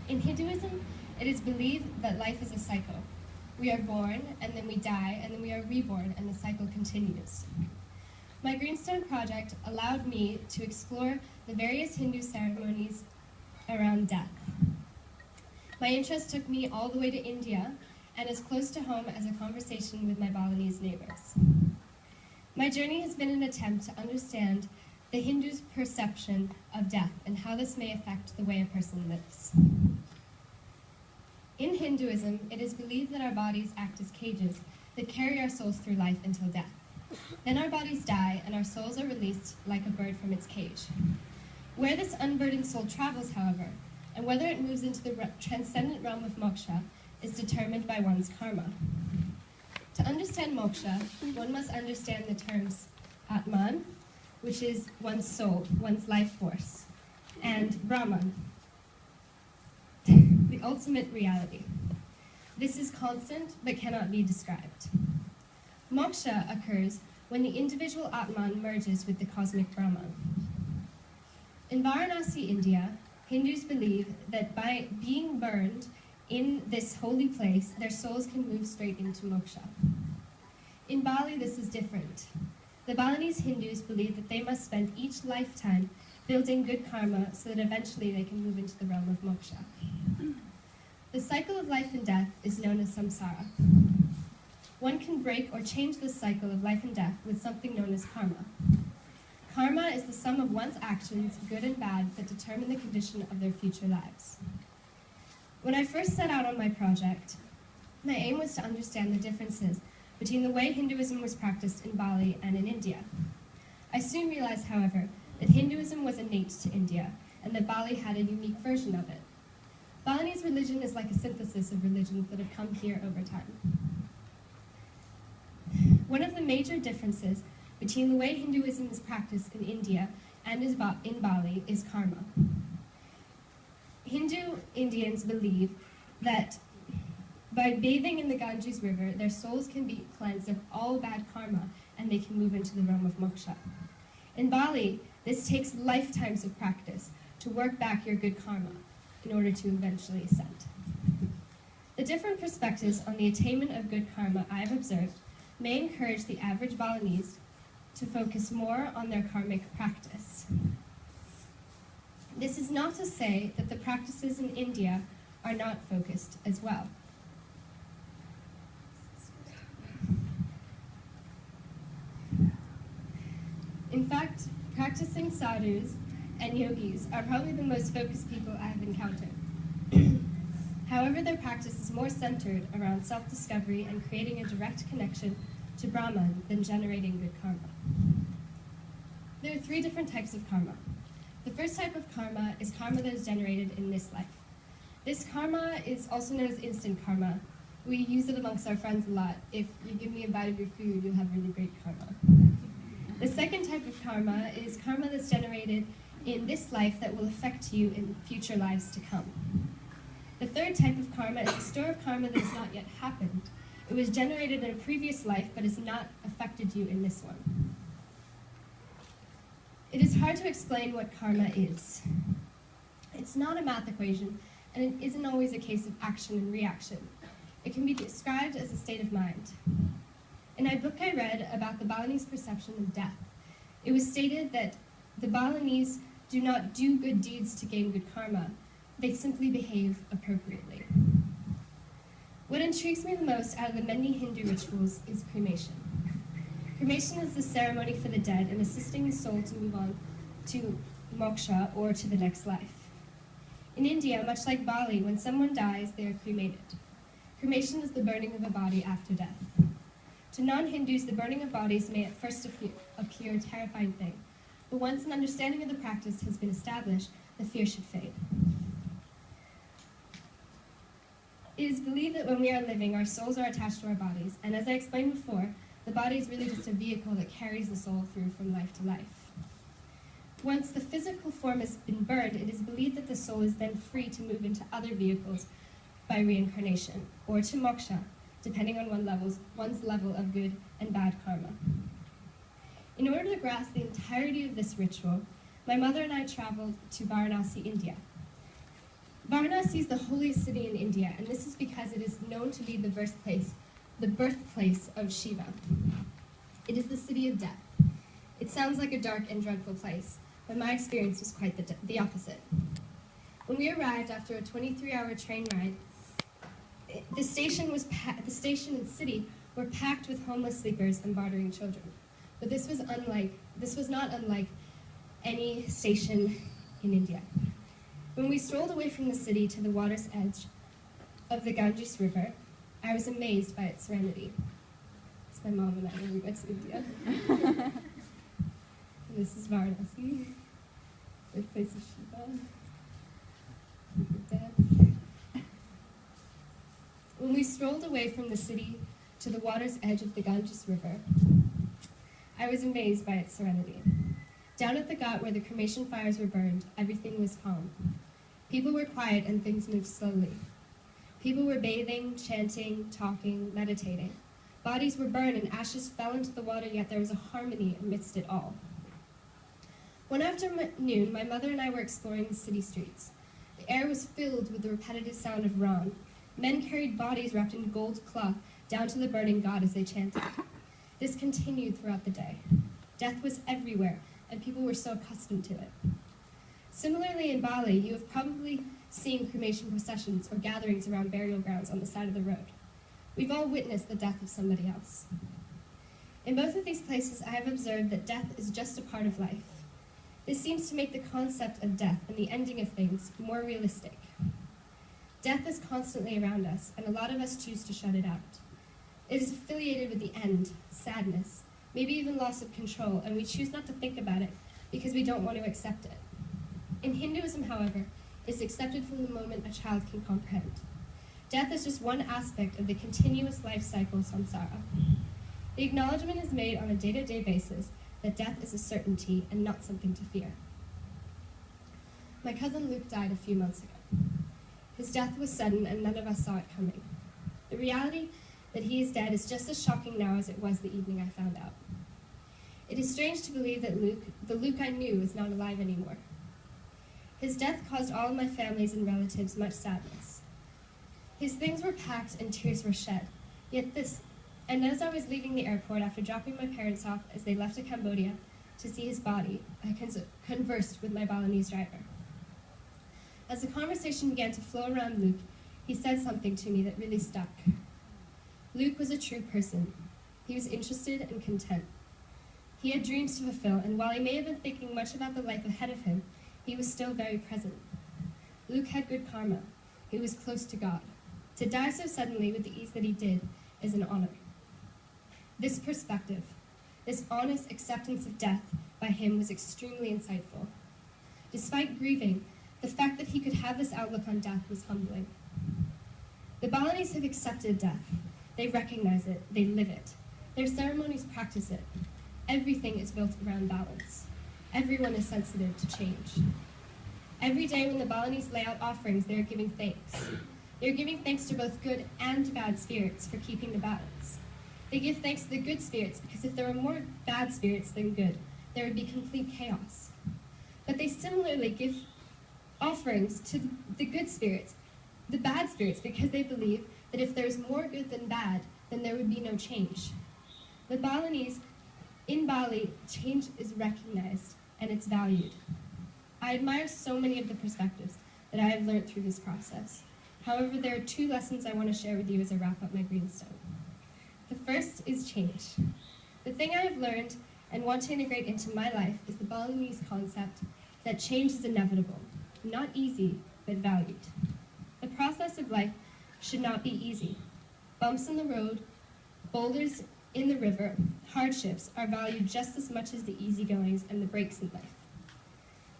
In Hinduism, it is believed that life is a cycle. We are born, and then we die, and then we are reborn, and the cycle continues. My Greenstone project allowed me to explore the various Hindu ceremonies around death. My interest took me all the way to India, and as close to home as a conversation with my Balinese neighbors. My journey has been an attempt to understand the Hindus' perception of death and how this may affect the way a person lives. In Hinduism, it is believed that our bodies act as cages that carry our souls through life until death. Then our bodies die and our souls are released like a bird from its cage. Where this unburdened soul travels, however, and whether it moves into the transcendent realm of moksha is determined by one's karma. To understand moksha, one must understand the terms Atman, which is one's soul, one's life force, and Brahman, the ultimate reality. This is constant but cannot be described. Moksha occurs when the individual Atman merges with the cosmic Brahman. In Varanasi, India, Hindus believe that by being burned in this holy place, their souls can move straight into moksha. In Bali, this is different. The Balinese Hindus believe that they must spend each lifetime building good karma so that eventually they can move into the realm of moksha. The cycle of life and death is known as samsara. One can break or change this cycle of life and death with something known as karma. Karma is the sum of one's actions, good and bad, that determine the condition of their future lives. When I first set out on my project, my aim was to understand the differences between the way Hinduism was practiced in Bali and in India. I soon realized, however, that Hinduism was innate to India, and that Bali had a unique version of it. Balinese religion is like a synthesis of religions that have come here over time. One of the major differences between the way Hinduism is practiced in India and in Bali is karma. Hindu Indians believe that by bathing in the Ganges River, their souls can be cleansed of all bad karma and they can move into the realm of moksha. In Bali, this takes lifetimes of practice to work back your good karma in order to eventually ascend. The different perspectives on the attainment of good karma I have observed may encourage the average Balinese to focus more on their karmic practice. This is not to say that the practices in India are not focused as well. In fact, practicing sadhus and yogis are probably the most focused people I have encountered. However, their practice is more centered around self-discovery and creating a direct connection to Brahman than generating good karma. There are 3 different types of karma. The first type of karma is karma that is generated in this life. This karma is also known as instant karma. We use it amongst our friends a lot. If you give me a bite of your food, you'll have really great karma. The second type of karma is karma that's generated in this life that will affect you in future lives to come. The third type of karma is a store of karma that has not yet happened. It was generated in a previous life, but has not affected you in this one. It is hard to explain what karma is. It's not a math equation, and it isn't always a case of action and reaction. It can be described as a state of mind. In a book I read about the Balinese perception of death, it was stated that the Balinese do not do good deeds to gain good karma. They simply behave appropriately. What intrigues me the most out of the many Hindu rituals is cremation. Cremation is the ceremony for the dead and assisting the soul to move on to moksha or to the next life. In India, much like Bali, when someone dies, they are cremated. Cremation is the burning of a body after death. To non-Hindus, the burning of bodies may at first appear a terrifying thing, but once an understanding of the practice has been established, the fear should fade. It is believed that when we are living, our souls are attached to our bodies, and as I explained before, the body is really just a vehicle that carries the soul through from life to life. Once the physical form has been burned, it is believed that the soul is then free to move into other vehicles by reincarnation, or to moksha, depending on one's level of good and bad karma. In order to grasp the entirety of this ritual, my mother and I traveled to Varanasi, India. Varanasi is the holiest city in India, and this is because it is known to be the birthplace of Shiva. It is the city of death. It sounds like a dark and dreadful place, but my experience was quite the opposite. When we arrived after a 23-hour train ride, the station and city were packed with homeless sleepers and bartering children. But this was not unlike any station in India. When we strolled away from the city to the water's edge of the Ganges River, I was amazed by its serenity. It's my mom and I when we went to India. This is Varanasi, birthplace of Shiva. When we strolled away from the city to the water's edge of the Ganges River, I was amazed by its serenity. Down at the ghat where the cremation fires were burned, everything was calm. People were quiet and things moved slowly. People were bathing, chanting, talking, meditating. Bodies were burned and ashes fell into the water, yet there was a harmony amidst it all. One afternoon, my mother and I were exploring the city streets. The air was filled with the repetitive sound of Ram. Men carried bodies wrapped in gold cloth down to the burning god as they chanted. This continued throughout the day. Death was everywhere, and people were so accustomed to it. Similarly, in Bali, you have probably seen cremation processions or gatherings around burial grounds on the side of the road. We've all witnessed the death of somebody else. In both of these places, I have observed that death is just a part of life. This seems to make the concept of death and the ending of things more realistic. Death is constantly around us, and a lot of us choose to shut it out. It is affiliated with the end, sadness, maybe even loss of control, and we choose not to think about it because we don't want to accept it. In Hinduism, however, it is accepted from the moment a child can comprehend. Death is just one aspect of the continuous life cycle samsara. The acknowledgement is made on a day-to-day basis that death is a certainty and not something to fear. My cousin Luke died a few months ago. His death was sudden and none of us saw it coming. The reality that he is dead is just as shocking now as it was the evening I found out. It is strange to believe that the Luke I knew, is not alive anymore. His death caused all of my families and relatives much sadness. His things were packed and tears were shed. And as I was leaving the airport after dropping my parents off as they left to Cambodia to see his body, I conversed with my Balinese driver. As the conversation began to flow around Luke, he said something to me that really stuck. Luke was a true person. He was interested and content. He had dreams to fulfill, and while he may have been thinking much about the life ahead of him, he was still very present. Luke had good karma. He was close to God. To die so suddenly with the ease that he did is an honor. This perspective, this honest acceptance of death by him was extremely insightful. Despite grieving, the fact that he could have this outlook on death was humbling. The Balinese have accepted death. They recognize it. They live it. Their ceremonies practice it. Everything is built around balance. Everyone is sensitive to change. Every day when the Balinese lay out offerings, they are giving thanks. They are giving thanks to both good and bad spirits for keeping the balance. They give thanks to the good spirits because if there were more bad spirits than good, there would be complete chaos. But they similarly give offerings to the good spirits, the bad spirits, because they believe that if there's more good than bad, then there would be no change. The Balinese, in Bali, change is recognized and it's valued. I admire so many of the perspectives that I have learned through this process. However, there are two lessons I want to share with you as I wrap up my Greenstone. The first is change. The thing I have learned and want to integrate into my life is the Balinese concept that change is inevitable, not easy, but valued. The process of life should not be easy. Bumps in the road, boulders in the river, hardships are valued just as much as the easygoings and the breaks in life.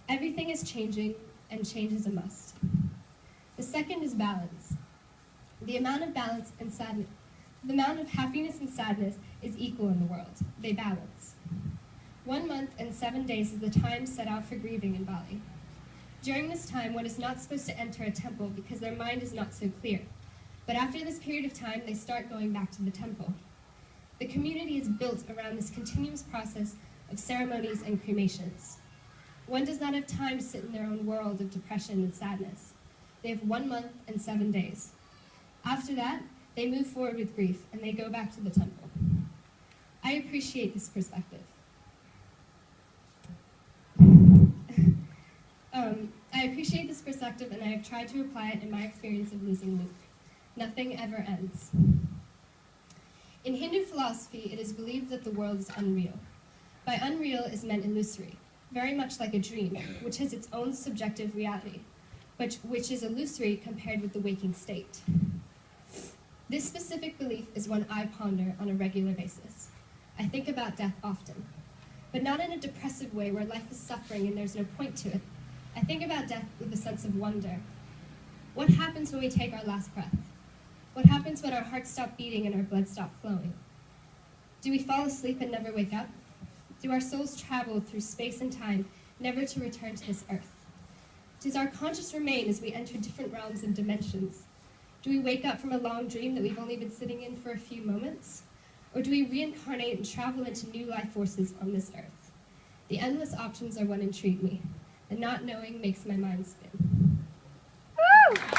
Everything is changing, and change is a must. The second is balance. The amount of balance and sadness, the amount of happiness and sadness is equal in the world. They balance. 1 month and 7 days is the time set out for grieving in Bali. During this time, one is not supposed to enter a temple because their mind is not so clear. But after this period of time, they start going back to the temple. The community is built around this continuous process of ceremonies and cremations. One does not have time to sit in their own world of depression and sadness. They have 1 month and 7 days. After that, they move forward with grief and they go back to the temple. I appreciate this perspective. I appreciate this perspective, and I have tried to apply it in my experience of losing Luke. Nothing ever ends. In Hindu philosophy, it is believed that the world is unreal. By unreal is meant illusory, very much like a dream, which has its own subjective reality, but which is illusory compared with the waking state. This specific belief is one I ponder on a regular basis. I think about death often, but not in a depressive way where life is suffering and there's no point to it. I think about death with a sense of wonder. What happens when we take our last breath? What happens when our hearts stop beating and our blood stop flowing? Do we fall asleep and never wake up? Do our souls travel through space and time, never to return to this earth? Does our conscience remain as we enter different realms and dimensions? Do we wake up from a long dream that we've only been sitting in for a few moments? Or do we reincarnate and travel into new life forces on this earth? The endless options are what intrigue me. The not knowing makes my mind spin. Woo!